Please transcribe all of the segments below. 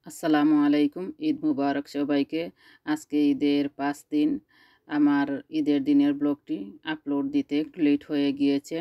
আসসালামু আলাইকুম। ঈদ মুবারক সবাইকে। আজকে ঈদের ৫ দিন। আমার ঈদের দিনের ব্লগটি আপলোড দিতে একটু লেট হয়ে গিয়েছে।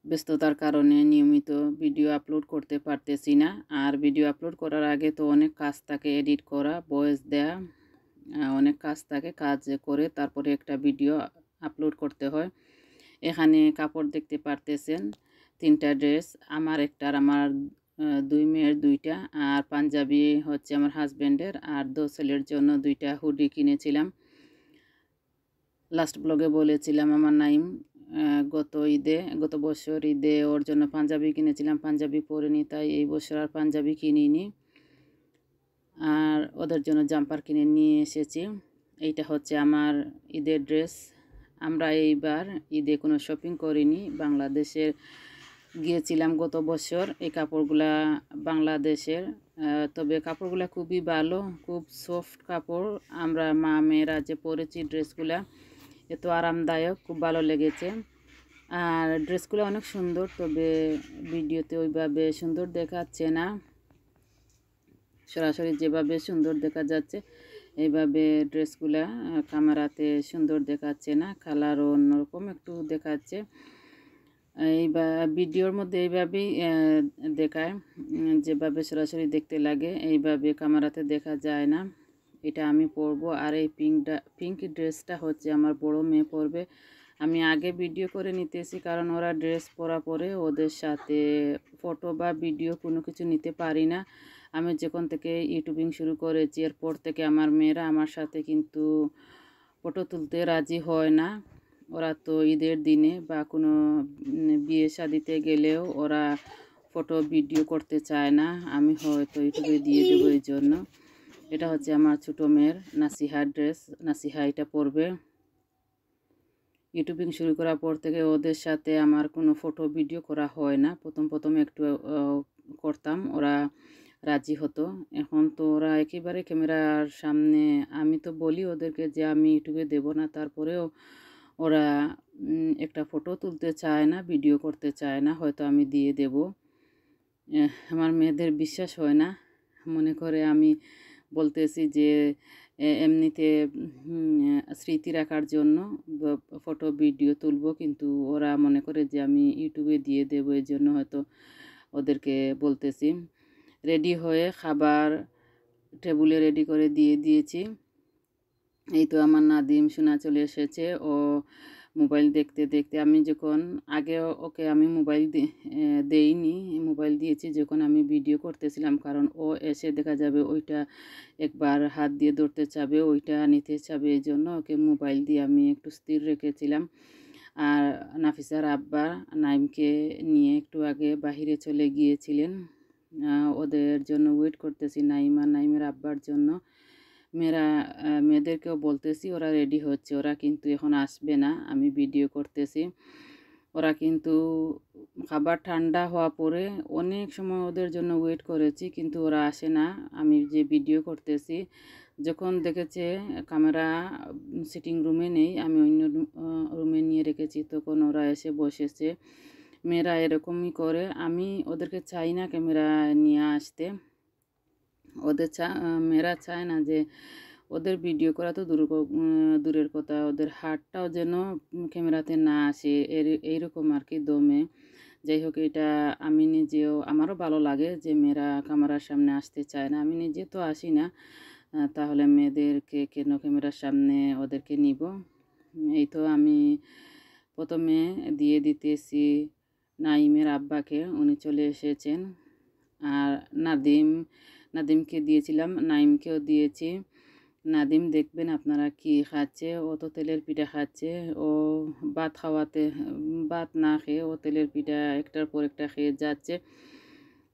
ব্যস্ততার কারণে নিয়মিত ভিডিও আপলোড করতে পারতেছি না। আর ভিডিও আপলোড করার আগে তো অনেক কাজ থাকে, এডিট করা, ভয়েস দেয়া, অনেক কাজ থাকে। কাজ করে তারপরে একটা ভিডিও আপলোড করতে হয়। এখানে কাপড় দেখতে পারতেছেন, ৩টা ড্রেস। আমার একটা আর আমার ২ মেয়ের ২টা। আর পাঞ্জাবি হচ্ছে আমার হাসব্যান্ডের। আর ২ ছেলের জন্য ২টা হুডি কিনেছিলাম। লাস্ট ব্লগে বলেছিলাম আমার নাইম গত বছর ঈদে ওর জন্য পাঞ্জাবি কিনেছিলাম, পাঞ্জাবি পরিনি, তাই এই বছর আর পাঞ্জাবি কিনিনি। আর ওদের জন্য জাম্পার কিনে নিয়ে এসেছি। এইটা হচ্ছে আমার ঈদের ড্রেস। আমরা এইবার ঈদে কোনো শপিং করিনি, বাংলাদেশের গিয়েছিলাম গত বছর। এই কাপড়গুলা বাংলাদেশের, তবে কাপড়গুলা খুবই ভালো, খুব সফট কাপড়। আমরা মা মেয়েরা যে পরেছি ড্রেসগুলা এত আরামদায়ক, খুব ভালো লেগেছে। আর ড্রেসগুলো অনেক সুন্দর, তবে ভিডিওতে ওইভাবে সুন্দর দেখাচ্ছে না। সরাসরি যেভাবে সুন্দর দেখা যাচ্ছে এইভাবে ড্রেসগুলা ক্যামেরাতে সুন্দর দেখাচ্ছে না। কালারও অন্যরকম একটু দেখাচ্ছে। এইবার ভিডিওর মধ্যে এইভাবেই দেখায়, যেভাবে সরাসরি দেখতে লাগে এইভাবে ক্যামেরাতে দেখা যায় না। এটা আমি পরবো। আর এই পিঙ্ক ড্রেসটা হচ্ছে আমার বড় মেয়ে পরবে। আমি আগে ভিডিও করে নিতেছি, কারণ ওরা ড্রেস পরা পরে ওদের সাথে ফটো বা ভিডিও কোনো কিছু নিতে পারি না। আমি যখন থেকে ইউটিউবিং শুরু করেছি এরপর থেকে আমার মেয়েরা আমার সাথে কিন্তু ফটো তুলতে রাজি হয় না। ওরা তো ঈদের দিনে বা কোনো বিয়ে শাদিতে গেলেও ওরা ফটো ভিডিও করতে চায় না। আমি হয়তো ইউটিউবে দিয়ে দেবো এই জন্য। এটা হচ্ছে আমার ছোটো মেয়ের নাসিহা ড্রেস। নাসিহা এটা পরবে। ইউটিউবিং শুরু করার পর থেকে ওদের সাথে আমার কোনো ফটো ভিডিও করা হয় না। প্রথম একটু করতাম, ওরা রাজি হতো। এখন তো ওরা একেবারে ক্যামেরার সামনে, আমি তো বলি ওদেরকে যে আমি ইউটিউবে দেব না, তারপরেও ওরা একটা ফটো তুলতে চায় না, ভিডিও করতে চায় না। হয়তো আমি দিয়ে দেব। আমার মেয়েদের বিশ্বাস হয় না, মনে করে আমি বলতেছি যে এমনিতে স্মৃতি রাখার জন্য ফটো ভিডিও তুলব, কিন্তু ওরা মনে করে যে আমি ইউটিউবে দিয়ে দেবো, এই জন্য হয়তো ওদেরকে বলতেছি। রেডি হয়ে খাবার টেবিলে রেডি করে দিয়ে দিয়েছি। এই তো আমার নাদিম সোনা চলে এসেছে। ও মোবাইল দেখতে দেখতে, আমি যখন আগে ওকে আমি মোবাইল দেইনি, মোবাইল দিয়েছি যখন আমি ভিডিও করতেছিলাম, কারণ ও এসে দেখা যাবে ওইটা একবার হাত দিয়ে ধরতে চাবে, ওইটা নিতে চাবে, এই জন্য ওকে মোবাইল দিয়ে আমি একটু স্থির রেখেছিলাম। আর নাফিসার আব্বা নাইমকে নিয়ে একটু আগে বাহিরে চলে গিয়েছিলেন। ওদের জন্য ওয়েট করতেছি, নাইম আর নাইমের আব্বার জন্য। মেয়েদেরকেও বলতেছি ওরা রেডি হচ্ছে, ওরা কিন্তু এখন আসবে না, আমি ভিডিও করতেছি। ওরা কিন্তু খাবার ঠান্ডা হওয়া পরে অনেক সময় ওদের জন্য ওয়েট করেছি, কিন্তু ওরা আসে না। আমি যে ভিডিও করতেছি, যখন দেখেছে ক্যামেরা সিটিং রুমে নেই, আমি অন্য রুমে নিয়ে রেখেছি, তখন ওরা এসে বসেছে। মেয়েরা এরকমই করে, আমি ওদেরকে চাই না ক্যামেরা নিয়ে আসতে। মেয়েরা চায় না যে ওদের ভিডিও করা তো দূরের কথা, ওদের হাতটাও যেন ক্যামেরাতে না আসে, এইরকম আর কি দমে। যাই হোক, এটা আমি নিজেও, আমারও ভালো লাগে যে মেয়েরা ক্যামেরার সামনে আসতে চায় না। আমি নিজে তো আসি না, তাহলে মেয়েদেরকে কেন ক্যামেরার সামনে ওদেরকে নিব। এই তো আমি প্রথমে দিয়ে দিতেছি নাইমের আব্বাকে, উনি চলে এসেছেন। আর নাদিমকে দিয়েছিলাম, নাইমকেও দিয়েছি। নাদিম দেখবেন আপনারা কি খাচ্ছে, ও তো তেলের পিঠা খাচ্ছে। ও ভাত না খেয়ে ও তেলের পিঠা একটার পর একটা খেয়ে যাচ্ছে।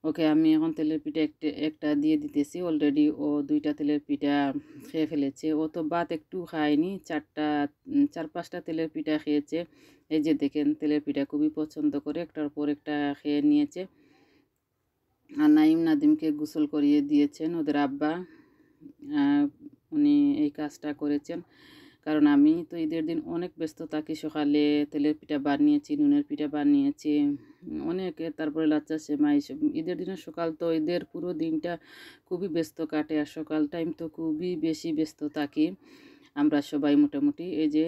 ওকে আমি এখন তেলের পিঠা একটা দিয়ে দিতেছি। অলরেডি ও 2টা তেলের পিঠা খেয়ে ফেলেছে। ও তো ভাত একটু খায়নি, 4-5টা তেলের পিঠা খেয়েছে। এই যে দেখেন, তেলের পিঠা খুবই পছন্দ করে, একটার পর একটা খেয়ে নিয়েছে। আর নাদিমকে গোসল করিয়ে দিয়েছেন ওদের আব্বা। উনি এই কাজটা করেছেন। কারণ আমি তো ঈদের দিন অনেক ব্যস্ত থাকি। সকালে তেলের পিঠা বানিয়েছি, নুনের পিঠা বানিয়েছি, অনেকে তারপরে লাচ্চা সেমাই এসব। ঈদের দিনের সকাল তো ঈদের পুরো দিনটা খুবই ব্যস্ত কাটে, আর সকাল টাইম তো খুবই বেশি ব্যস্ত থাকি আমরা সবাই মোটামুটি। এই যে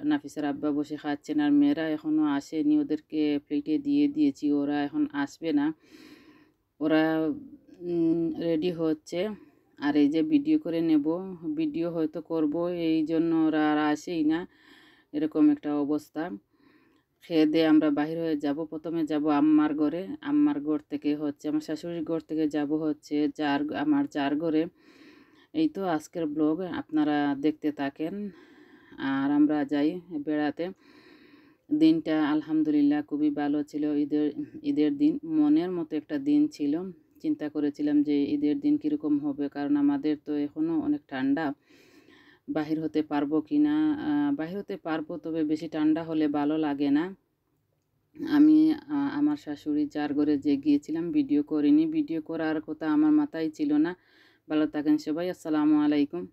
নাফিসার আব্বা বসে খাচ্ছেন, আর মেয়েরা এখনও আসেনি, ওদেরকে প্লেটে দিয়ে দিয়েছি, ওরা এখন আসবে না, ওরা রেডি হচ্ছে। আর এই যে ভিডিও করে নেব, ভিডিও হয়তো করব, এই জন্য ওরা আর আসেই না, এরকম একটা অবস্থা। খেয়ে দিয়ে আমরা বাহির হয়ে যাব, প্রথমে যাব আম্মার ঘরে, আম্মার ঘর থেকে হচ্ছে আমার শাশুড়ির ঘর থেকে যাব হচ্ছে আমার যার ঘরে। এই তো আজকের ব্লগ, আপনারা দেখতে থাকেন আর আমরা যাই বেড়াতে। দিনটা আলহামদুলিল্লাহ খুবই ভালো ছিল। ঈদের দিন মনের মতো একটা দিন ছিল। চিন্তা করেছিলাম যে ঈদের দিন কীরকম হবে, কারণ আমাদের তো এখনও অনেক ঠান্ডা, বাহির হতে পারবো কি না। বাহির হতে পারবো, তবে বেশি ঠান্ডা হলে ভালো লাগে না। আমি আমার শাশুড়ি যার ঘরে যে গিয়েছিলাম, ভিডিও করিনি, ভিডিও করার কথা আমার মাথায় ছিল না। ভালো থাকেন সবাই, আসসালামু আলাইকুম।